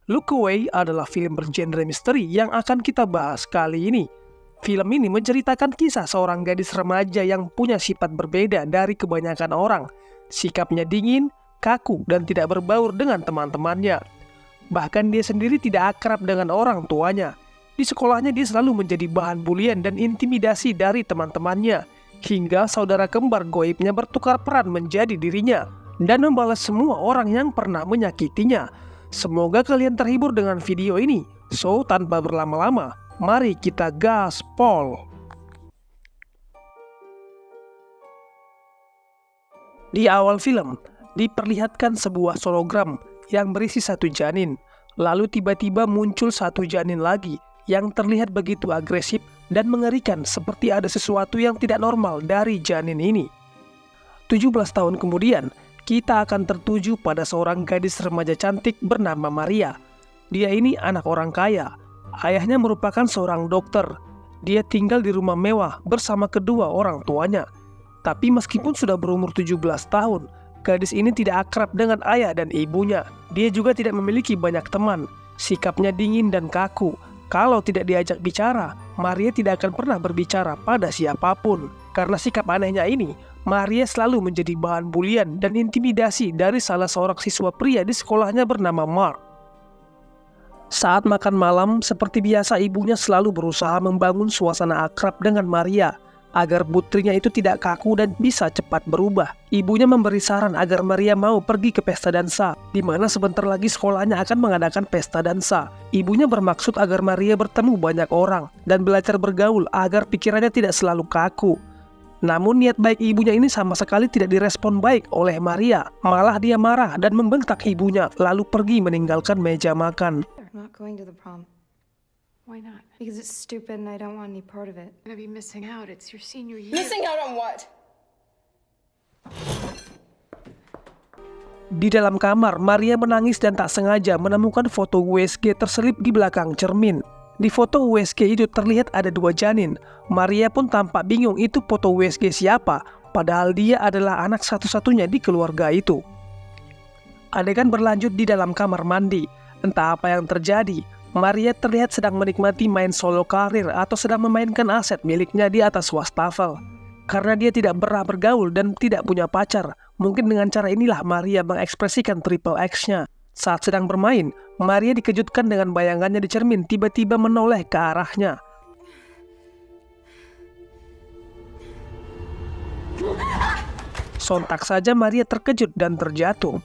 Look Away adalah film bergenre misteri yang akan kita bahas kali ini. Film ini menceritakan kisah seorang gadis remaja yang punya sifat berbeda dari kebanyakan orang. Sikapnya dingin, kaku, dan tidak berbaur dengan teman-temannya. Bahkan dia sendiri tidak akrab dengan orang tuanya. Di sekolahnya dia selalu menjadi bahan bulian dan intimidasi dari teman-temannya. Hingga saudara kembar goibnya bertukar peran menjadi dirinya dan membalas semua orang yang pernah menyakitinya. Semoga kalian terhibur dengan video ini. So, tanpa berlama-lama, mari kita gaspol. Di awal film, diperlihatkan sebuah hologram yang berisi satu janin. Lalu tiba-tiba muncul satu janin lagi yang terlihat begitu agresif dan mengerikan, seperti ada sesuatu yang tidak normal dari janin ini. 17 tahun kemudian, kita akan tertuju pada seorang gadis remaja cantik bernama Maria. Dia ini anak orang kaya. Ayahnya merupakan seorang dokter. Dia tinggal di rumah mewah bersama kedua orang tuanya. Tapi meskipun sudah berumur 17 tahun, gadis ini tidak akrab dengan ayah dan ibunya. Dia juga tidak memiliki banyak teman. Sikapnya dingin dan kaku. Kalau tidak diajak bicara, Maria tidak akan pernah berbicara pada siapapun. Karena sikap anehnya ini, Maria selalu menjadi bahan bulian dan intimidasi dari salah seorang siswa pria di sekolahnya bernama Mark. Saat makan malam, seperti biasa ibunya selalu berusaha membangun suasana akrab dengan Maria agar putrinya itu tidak kaku dan bisa cepat berubah. Ibunya memberi saran agar Maria mau pergi ke pesta dansa, di mana sebentar lagi sekolahnya akan mengadakan pesta dansa. Ibunya bermaksud agar Maria bertemu banyak orang dan belajar bergaul agar pikirannya tidak selalu kaku. Namun niat baik ibunya ini sama sekali tidak direspon baik oleh Maria. Malah dia marah dan membentak ibunya, lalu pergi meninggalkan meja makan. I'm not going to the prom. Why not? Because it's stupid and I don't want any part of it. You're gonna be missing out. It's your senior year. Missing out on what? Di dalam kamar, Maria menangis dan tak sengaja menemukan foto USG terselip di belakang cermin. Di foto USG itu terlihat ada dua janin. Maria pun tampak bingung itu foto USG siapa, padahal dia adalah anak satu-satunya di keluarga itu. Adegan berlanjut di dalam kamar mandi. Entah apa yang terjadi, Maria terlihat sedang menikmati main solo karir atau sedang memainkan aset miliknya di atas wastafel. Karena dia tidak pernah bergaul dan tidak punya pacar, mungkin dengan cara inilah Maria mengekspresikan triple X-nya. Saat sedang bermain, Maria dikejutkan dengan bayangannya di cermin tiba-tiba menoleh ke arahnya. Sontak saja Maria terkejut dan terjatuh.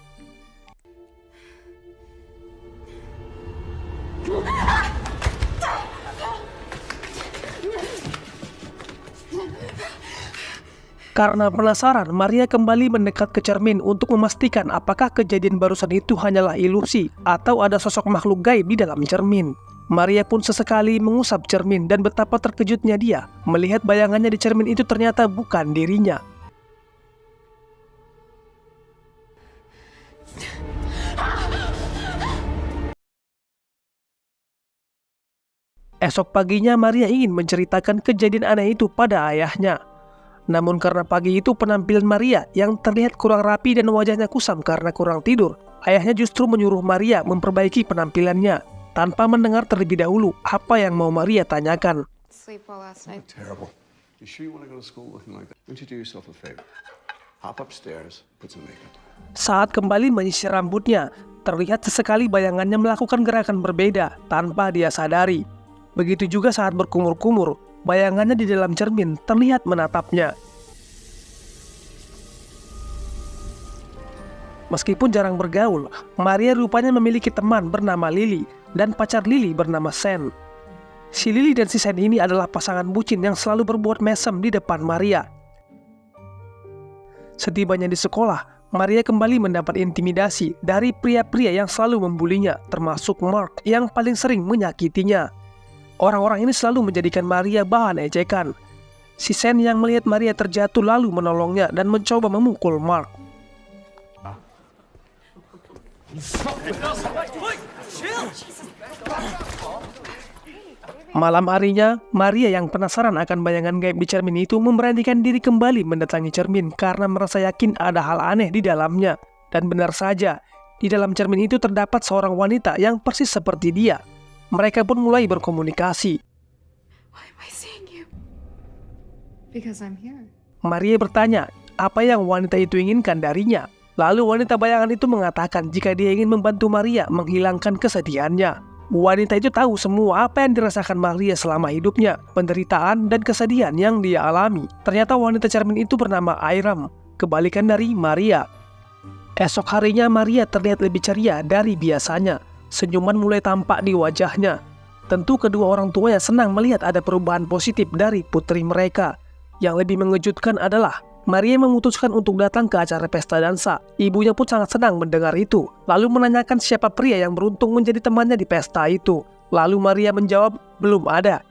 Karena penasaran, Maria kembali mendekat ke cermin untuk memastikan apakah kejadian barusan itu hanyalah ilusi atau ada sosok makhluk gaib di dalam cermin. Maria pun sesekali mengusap cermin dan betapa terkejutnya dia melihat bayangannya di cermin itu ternyata bukan dirinya. Esok paginya Maria ingin menceritakan kejadian aneh itu pada ayahnya. Namun karena pagi itu penampilan Maria yang terlihat kurang rapi dan wajahnya kusam karena kurang tidur, ayahnya justru menyuruh Maria memperbaiki penampilannya tanpa mendengar terlebih dahulu apa yang mau Maria tanyakan. Sleep well last night. Terrible. You sure you want to go to school looking like that? Why don't you do yourself a favor? Hop upstairs, put some makeup on. Saat kembali menyisir rambutnya, terlihat sesekali bayangannya melakukan gerakan berbeda tanpa dia sadari. Begitu juga saat berkumur-kumur, bayangannya di dalam cermin terlihat menatapnya. Meskipun jarang bergaul, Maria rupanya memiliki teman bernama Lily dan pacar Lily bernama Sen. Si Lily dan si Sen ini adalah pasangan bucin yang selalu berbuat mesem di depan Maria. Setibanya di sekolah, Maria kembali mendapat intimidasi dari pria-pria yang selalu membulinya, termasuk Mark yang paling sering menyakitinya. Orang-orang ini selalu menjadikan Maria bahan ejekan. Si Sen yang melihat Maria terjatuh lalu menolongnya dan mencoba memukul Mark. Malam harinya, Maria yang penasaran akan bayangan gaib di cermin itu memberanikan diri kembali mendatangi cermin karena merasa yakin ada hal aneh di dalamnya. Dan benar saja, Di dalam cermin itu terdapat seorang wanita yang persis seperti dia. Mereka pun mulai berkomunikasi. Why am I seeing you? Because I'm here. Maria bertanya apa yang wanita itu inginkan darinya. Lalu wanita bayangan itu mengatakan jika dia ingin membantu Maria menghilangkan kesedihannya. Wanita itu tahu semua apa yang dirasakan Maria selama hidupnya, penderitaan dan kesedihan yang dia alami. Ternyata wanita cermin itu bernama Airam, kebalikan dari Maria. Esok harinya Maria terlihat lebih ceria dari biasanya. Senyuman mulai tampak di wajahnya. Tentu kedua orang tuanya senang melihat ada perubahan positif dari putri mereka. Yang lebih mengejutkan adalah Maria memutuskan untuk datang ke acara pesta dansa. Ibunya pun sangat senang mendengar itu, lalu menanyakan siapa pria yang beruntung menjadi temannya di pesta itu. Lalu Maria menjawab, belum ada.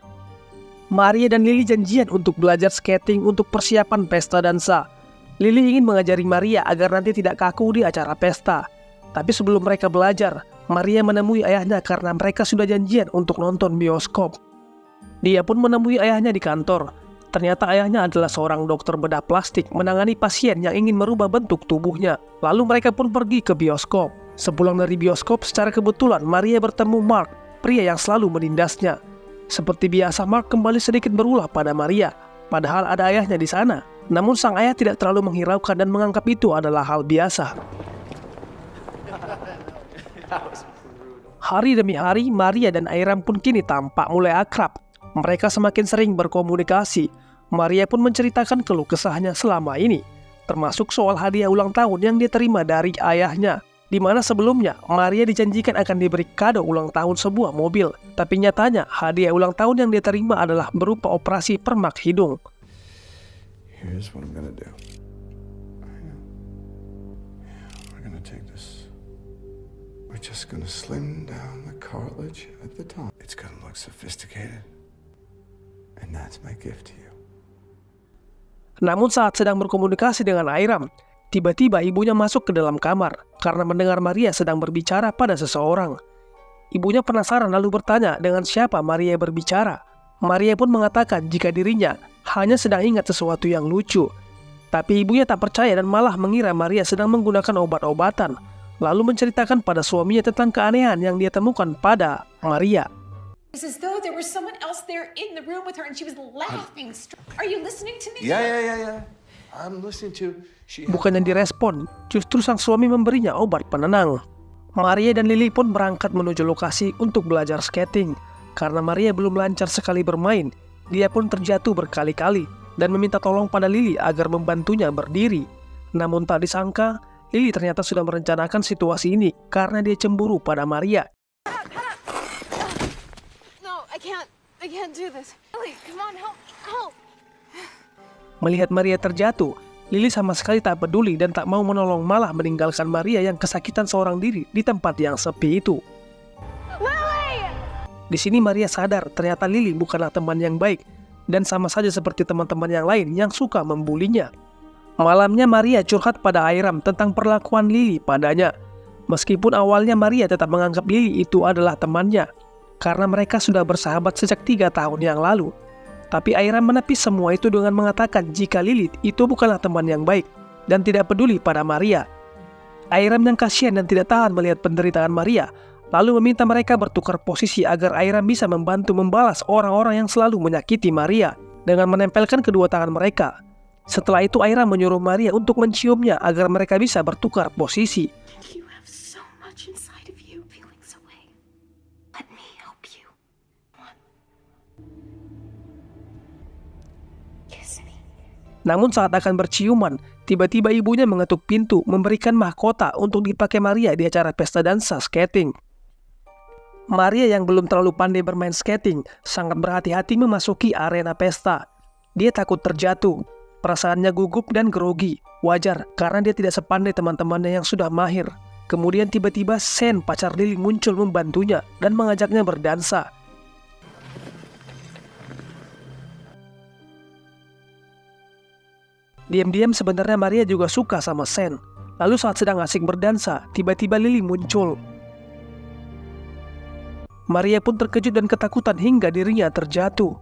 Maria dan Lily janjian untuk belajar skating untuk persiapan pesta dansa. Lily ingin mengajari Maria agar nanti tidak kaku di acara pesta. Tapi sebelum mereka belajar, Maria menemui ayahnya karena mereka sudah janjian untuk nonton bioskop. Dia pun menemui ayahnya di kantor. Ternyata ayahnya adalah seorang dokter bedah plastik menangani pasien yang ingin merubah bentuk tubuhnya. Lalu mereka pun pergi ke bioskop. Sepulang dari bioskop, secara kebetulan Maria bertemu Mark, pria yang selalu menindasnya. Seperti biasa, Mark kembali sedikit berulah pada Maria, padahal ada ayahnya di sana. Namun sang ayah tidak terlalu menghiraukan dan menganggap itu adalah hal biasa. Hari demi hari, Maria dan Airam pun kini tampak mulai akrab. Mereka semakin sering berkomunikasi. Maria pun menceritakan keluh kesahnya selama ini, termasuk soal hadiah ulang tahun yang dia terima dari ayahnya, di mana sebelumnya Maria dijanjikan akan diberi kado ulang tahun sebuah mobil. Tapi nyatanya hadiah ulang tahun yang dia terima adalah berupa operasi permak hidung. Here's what I'm gonna do. We're gonna take this. We're just gonna slim down the cartilage at the top. It's gonna look sophisticated. And that's my gift to you. Namun saat sedang berkomunikasi dengan Airam, tiba-tiba ibunya masuk ke dalam kamar karena mendengar Maria sedang berbicara pada seseorang. Ibunya penasaran lalu bertanya dengan siapa Maria berbicara. Maria pun mengatakan jika dirinya hanya sedang ingat sesuatu yang lucu. Tapi ibunya tak percaya dan malah mengira Maria sedang menggunakan obat-obatan, lalu menceritakan pada suaminya tentang keanehan yang dia temukan pada Maria. It's as though there was someone else there in the room with her and she was laughing. Are you listening to me? Yeah. I'm listening to. Bukannya direspon, justru sang suami memberinya obat penenang. Maria dan Lily pun berangkat menuju lokasi untuk belajar skating. Karena Maria belum lancar sekali bermain, dia pun terjatuh berkali-kali dan meminta tolong pada Lily agar membantunya berdiri. Namun tak disangka, Lily ternyata sudah merencanakan situasi ini karena dia cemburu pada Maria. I can't do this. Ellie, come on, help. Melihat Maria terjatuh, Lily sama sekali tak peduli dan tak mau menolong, malah meninggalkan Maria yang kesakitan seorang diri di tempat yang sepi itu. Lily! Di sini Maria sadar ternyata Lily bukanlah teman yang baik dan sama saja seperti teman-teman yang lain yang suka membulinya. Malamnya Maria curhat pada Airam tentang perlakuan Lily padanya. Meskipun awalnya Maria tetap menganggap Lily itu adalah temannya, karena mereka sudah bersahabat sejak 3 tahun yang lalu. Tapi Airam menepis semua itu dengan mengatakan jika Lilith itu bukanlah teman yang baik dan tidak peduli pada Maria. Airam yang kasihan dan tidak tahan melihat penderitaan Maria, lalu meminta mereka bertukar posisi agar Airam bisa membantu membalas orang-orang yang selalu menyakiti Maria dengan menempelkan kedua tangan mereka. Setelah itu Airam menyuruh Maria untuk menciumnya agar mereka bisa bertukar posisi. You have so much inside of you, feelings away. Let me help you. Kiss me. Namun saat akan berciuman, tiba-tiba ibunya mengetuk pintu memberikan mahkota untuk dipakai Maria di acara pesta dansa skating. Maria yang belum terlalu pandai bermain skating sangat berhati-hati memasuki arena pesta. Dia takut terjatuh. Perasaannya gugup dan grogi. Wajar karena dia tidak sepandai teman-temannya yang sudah mahir. Kemudian tiba-tiba Sen, pacar Lily, muncul membantunya dan mengajaknya berdansa. Diam-diam sebenarnya Maria juga suka sama Sen. Lalu saat sedang asik berdansa, tiba-tiba Lily muncul. Maria pun terkejut dan ketakutan hingga dirinya terjatuh.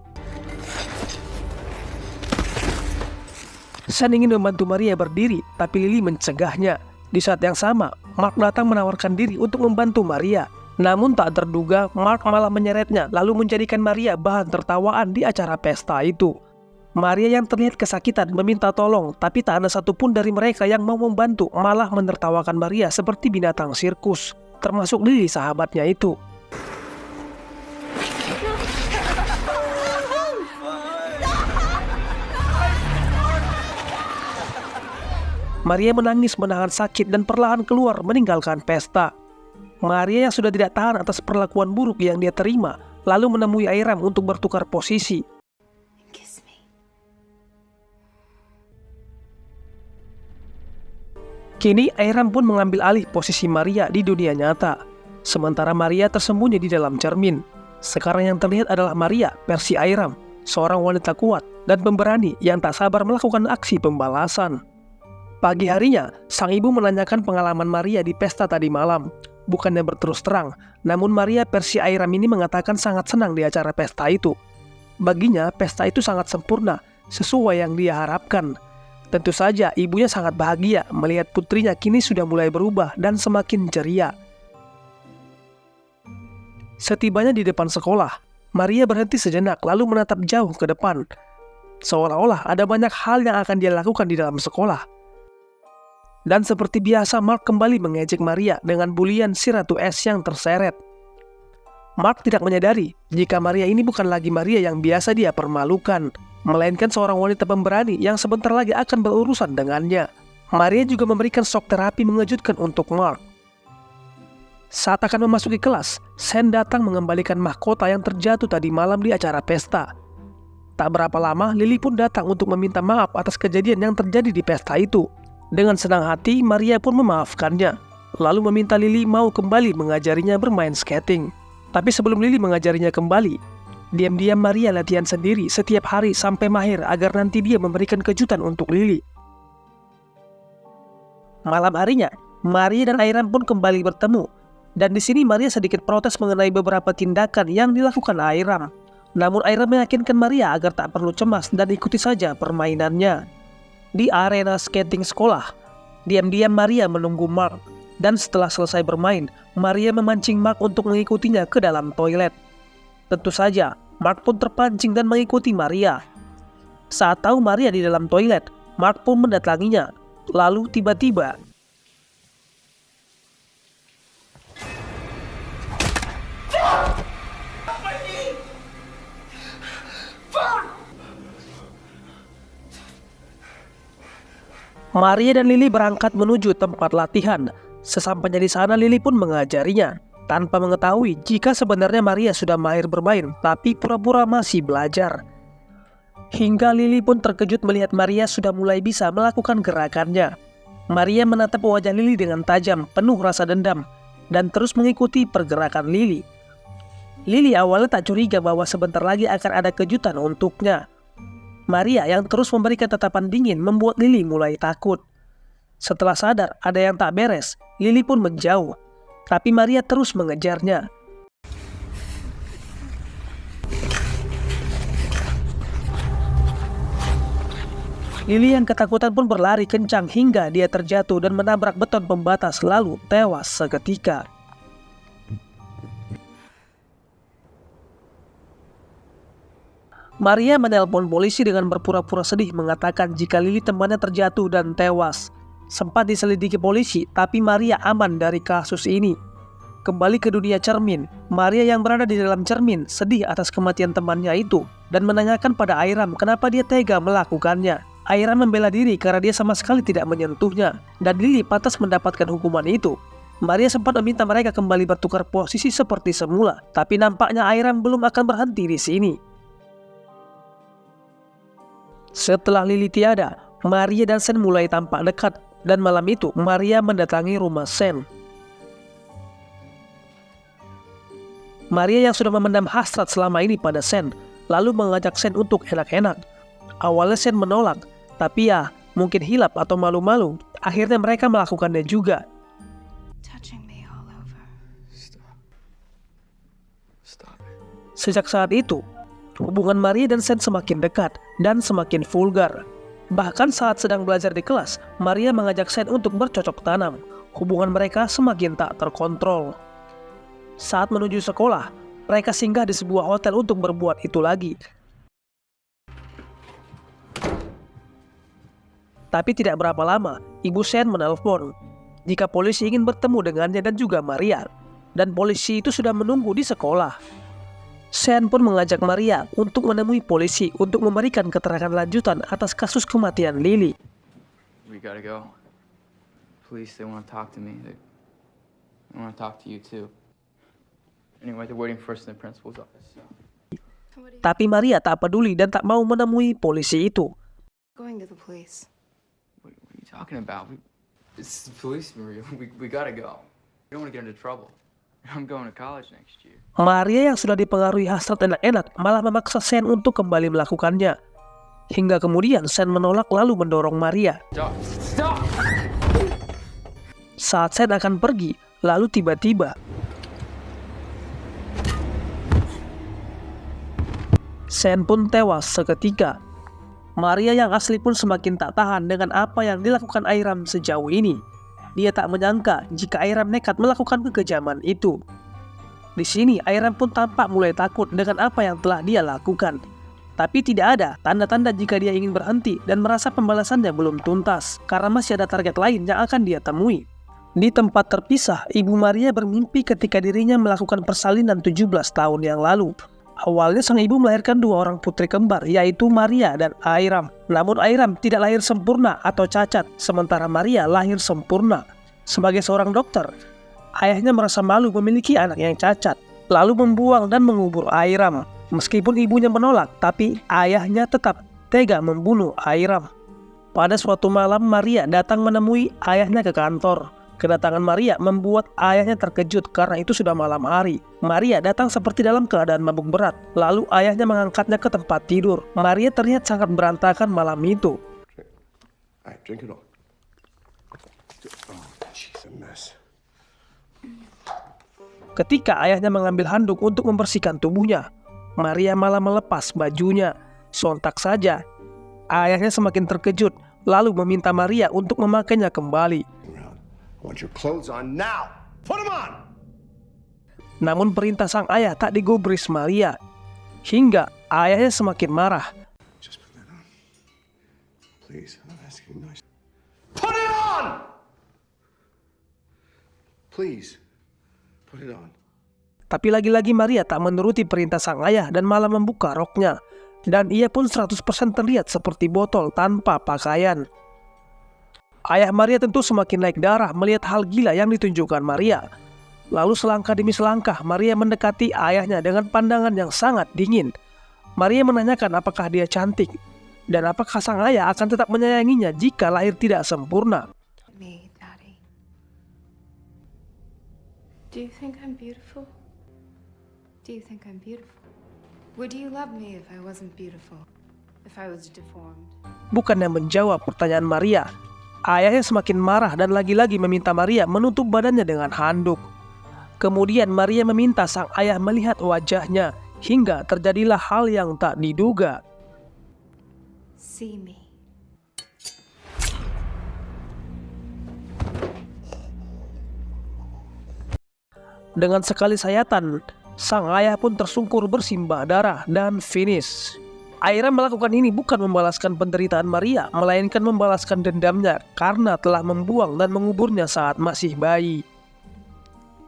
Sen ingin membantu Maria berdiri, tapi Lily mencegahnya. Di saat yang sama, Mark datang menawarkan diri untuk membantu Maria. Namun tak terduga, Mark malah menyeretnya lalu menjadikan Maria bahan tertawaan di acara pesta itu. Maria yang terlihat kesakitan meminta tolong, tapi tak ada satupun dari mereka yang mau membantu, malah menertawakan Maria seperti binatang sirkus, termasuk Lily sahabatnya itu. Maria menangis menahan sakit dan perlahan keluar meninggalkan pesta. Maria yang sudah tidak tahan atas perlakuan buruk yang dia terima, lalu menemui Airam untuk bertukar posisi. Kiss me. Kini Airam pun mengambil alih posisi Maria di dunia nyata, sementara Maria tersembunyi di dalam cermin. Sekarang yang terlihat adalah Maria versi Airam, seorang wanita kuat dan pemberani yang tak sabar melakukan aksi pembalasan. Pagi harinya, sang ibu menanyakan pengalaman Maria di pesta tadi malam. Bukannya berterus terang, namun Maria versi Airam ini mengatakan sangat senang di acara pesta itu. Baginya, pesta itu sangat sempurna, sesuai yang dia harapkan. Tentu saja, ibunya sangat bahagia melihat putrinya kini sudah mulai berubah dan semakin ceria. Setibanya di depan sekolah, Maria berhenti sejenak lalu menatap jauh ke depan. Seolah-olah ada banyak hal yang akan dia lakukan di dalam sekolah. Dan seperti biasa, Mark kembali mengejek Maria dengan bulian si Ratu Es yang terseret. Mark tidak menyadari jika Maria ini bukan lagi Maria yang biasa dia permalukan, melainkan seorang wanita pemberani yang sebentar lagi akan berurusan dengannya. Maria juga memberikan shock terapi mengejutkan untuk Mark. Saat akan memasuki kelas, Sen datang mengembalikan mahkota yang terjatuh tadi malam di acara pesta. Tak berapa lama, Lily pun datang untuk meminta maaf atas kejadian yang terjadi di pesta itu. Dengan senang hati, Maria pun memaafkannya, lalu meminta Lily mau kembali mengajarinya bermain skating. Tapi sebelum Lily mengajarinya kembali, diam-diam Maria latihan sendiri setiap hari sampai mahir agar nanti dia memberikan kejutan untuk Lily. Malam harinya, Maria dan Airam pun kembali bertemu, dan di sini Maria sedikit protes mengenai beberapa tindakan yang dilakukan Airam. Namun Airam meyakinkan Maria agar tak perlu cemas dan ikuti saja permainannya. Di arena skating sekolah, diam-diam Maria menunggu Mark, dan setelah selesai bermain, Maria memancing Mark untuk mengikutinya ke dalam toilet. Tentu saja, Mark pun terpancing dan mengikuti Maria. Saat tahu Maria di dalam toilet, Mark pun mendatanginya. Lalu tiba-tiba, Maria dan Lily berangkat menuju tempat latihan. Sesampainya di sana, Lily pun mengajarinya, tanpa mengetahui jika sebenarnya Maria sudah mahir bermain, tapi pura-pura masih belajar. Hingga Lily pun terkejut melihat Maria sudah mulai bisa melakukan gerakannya. Maria menatap wajah Lily dengan tajam, penuh rasa dendam, dan terus mengikuti pergerakan Lily. Lily awalnya tak curiga bahwa sebentar lagi akan ada kejutan untuknya. Maria yang terus memberikan tatapan dingin membuat Lily mulai takut. Setelah sadar ada yang tak beres, Lily pun menjauh. Tapi Maria terus mengejarnya. Lily yang ketakutan pun berlari kencang hingga dia terjatuh dan menabrak beton pembatas lalu tewas seketika. Maria menelpon polisi dengan berpura-pura sedih mengatakan jika Lily temannya terjatuh dan tewas. Sempat diselidiki polisi, tapi Maria aman dari kasus ini. Kembali ke dunia cermin, Maria yang berada di dalam cermin sedih atas kematian temannya itu dan menanyakan pada Airam kenapa dia tega melakukannya. Airam membela diri karena dia sama sekali tidak menyentuhnya dan Lily pantas mendapatkan hukuman itu. Maria sempat meminta mereka kembali bertukar posisi seperti semula, tapi nampaknya Airam belum akan berhenti di sini. Setelah Lily tiada, Maria dan Sen mulai tampak dekat, dan malam itu Maria mendatangi rumah Sen. Maria yang sudah memendam hasrat selama ini pada Sen, lalu mengajak Sen untuk enak-enak. Awalnya Sen menolak, tapi ya mungkin hilap atau malu-malu, akhirnya mereka melakukannya juga. Touching me all over. Stop. Sejak saat itu, hubungan Maria dan Sen semakin dekat dan semakin vulgar. Bahkan saat sedang belajar di kelas, Maria mengajak Sen untuk bercocok tanam. hubungan mereka semakin tak terkontrol. Saat menuju sekolah, mereka singgah di sebuah hotel untuk berbuat itu lagi. Tapi tidak berapa lama, Ibu Sean menelpon jika polisi ingin bertemu dengannya dan juga Maria. Dan polisi itu sudah menunggu di sekolah. Sean pun mengajak Maria untuk menemui polisi untuk memberikan keterangan lanjutan atas kasus kematian Lily. We gotta go. Police, they want to talk to me. They want to talk to you too. Anyway, they're waiting for us in the principal's office. So. Tapi Maria tak peduli dan tak mau menemui polisi itu. Going to the police. What are you talking about? It's the police, Maria. We gotta go. We don't want to get into trouble. I'm going to college next year. Maria yang sudah dipengaruhi hasrat enak-enak malah memaksa Sean untuk kembali melakukannya. Hingga kemudian Sean menolak lalu mendorong Maria. Stop! Stop! Saat Sean akan pergi, lalu tiba-tiba Sean pun tewas seketika. Maria yang asli pun semakin tak tahan dengan apa yang dilakukan Airam sejauh ini. Dia tak menyangka jika Airam nekat melakukan kekejaman itu. Di sini Airam pun tampak mulai takut dengan apa yang telah dia lakukan. Tapi tidak ada tanda-tanda jika dia ingin berhenti dan merasa pembalasannya belum tuntas karena masih ada target lain yang akan dia temui. Di tempat terpisah, Ibu Maria bermimpi ketika dirinya melakukan persalinan 17 tahun yang lalu. Awalnya sang ibu melahirkan 2 orang putri kembar, yaitu Maria dan Airam. Namun Airam tidak lahir sempurna atau cacat, sementara Maria lahir sempurna. Sebagai seorang dokter, ayahnya merasa malu memiliki anak yang cacat, lalu membuang dan mengubur Airam. Meskipun ibunya menolak, tapi ayahnya tetap tega membunuh Airam. Pada suatu malam, Maria datang menemui ayahnya ke kantor. Kedatangan Maria membuat ayahnya terkejut karena itu sudah malam hari. Maria datang seperti dalam keadaan mabuk berat. Lalu ayahnya mengangkatnya ke tempat tidur. Maria terlihat sangat berantakan malam itu. All right, drink it all. Oh, she's a mess. Ketika ayahnya mengambil handuk untuk membersihkan tubuhnya, Maria malah melepas bajunya. Sontak saja, ayahnya semakin terkejut, lalu meminta Maria untuk memakainya kembali. I want your clothes on now. Put them on. Namun perintah sang ayah tak digubris Maria, hingga ayahnya semakin marah. Just put that on. Please, I'm asking nice. Put it on! Please, put it on. Tapi lagi-lagi Maria tak menuruti perintah sang ayah dan malah membuka roknya. Dan ia pun 100% terlihat seperti botol tanpa pakaian. Ayah Maria tentu semakin naik darah melihat hal gila yang ditunjukkan Maria. Lalu selangkah demi selangkah Maria mendekati ayahnya dengan pandangan yang sangat dingin. Maria menanyakan apakah dia cantik dan apakah sang ayah akan tetap menyayanginya jika lahir tidak sempurna. Me, Daddy. Do you think I'm beautiful? Do you think I'm beautiful? Would you love me if I wasn't beautiful? If I was deformed? Bukannya menjawab pertanyaan Maria, ayahnya semakin marah dan lagi-lagi meminta Maria menutup badannya dengan handuk. Kemudian Maria meminta sang ayah melihat wajahnya hingga terjadilah hal yang tak diduga. See me. Dengan sekali sayatan, sang ayah pun tersungkur bersimbah darah dan finish. Airam melakukan ini bukan membalaskan penderitaan Maria, melainkan membalaskan dendamnya karena telah membuang dan menguburnya saat masih bayi.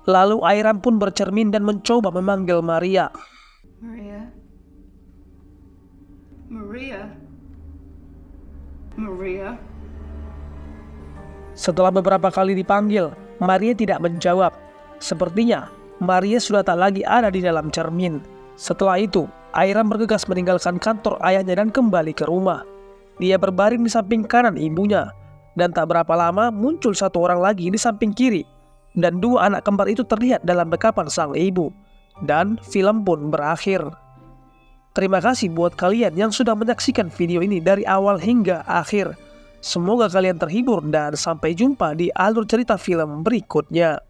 Lalu Airam pun bercermin dan mencoba memanggil Maria. Maria? Maria? Maria? Setelah beberapa kali dipanggil, Maria tidak menjawab. Sepertinya Maria sudah tak lagi ada di dalam cermin. Setelah itu, Airam bergegas meninggalkan kantor ayahnya dan kembali ke rumah. Dia berbaring di samping kanan ibunya. Dan tak berapa lama muncul satu orang lagi di samping kiri. Dan 2 anak kembar itu terlihat dalam bekapan sang ibu. Dan film pun berakhir. Terima kasih buat kalian yang sudah menyaksikan video ini dari awal hingga akhir. Semoga kalian terhibur dan sampai jumpa di alur cerita film berikutnya.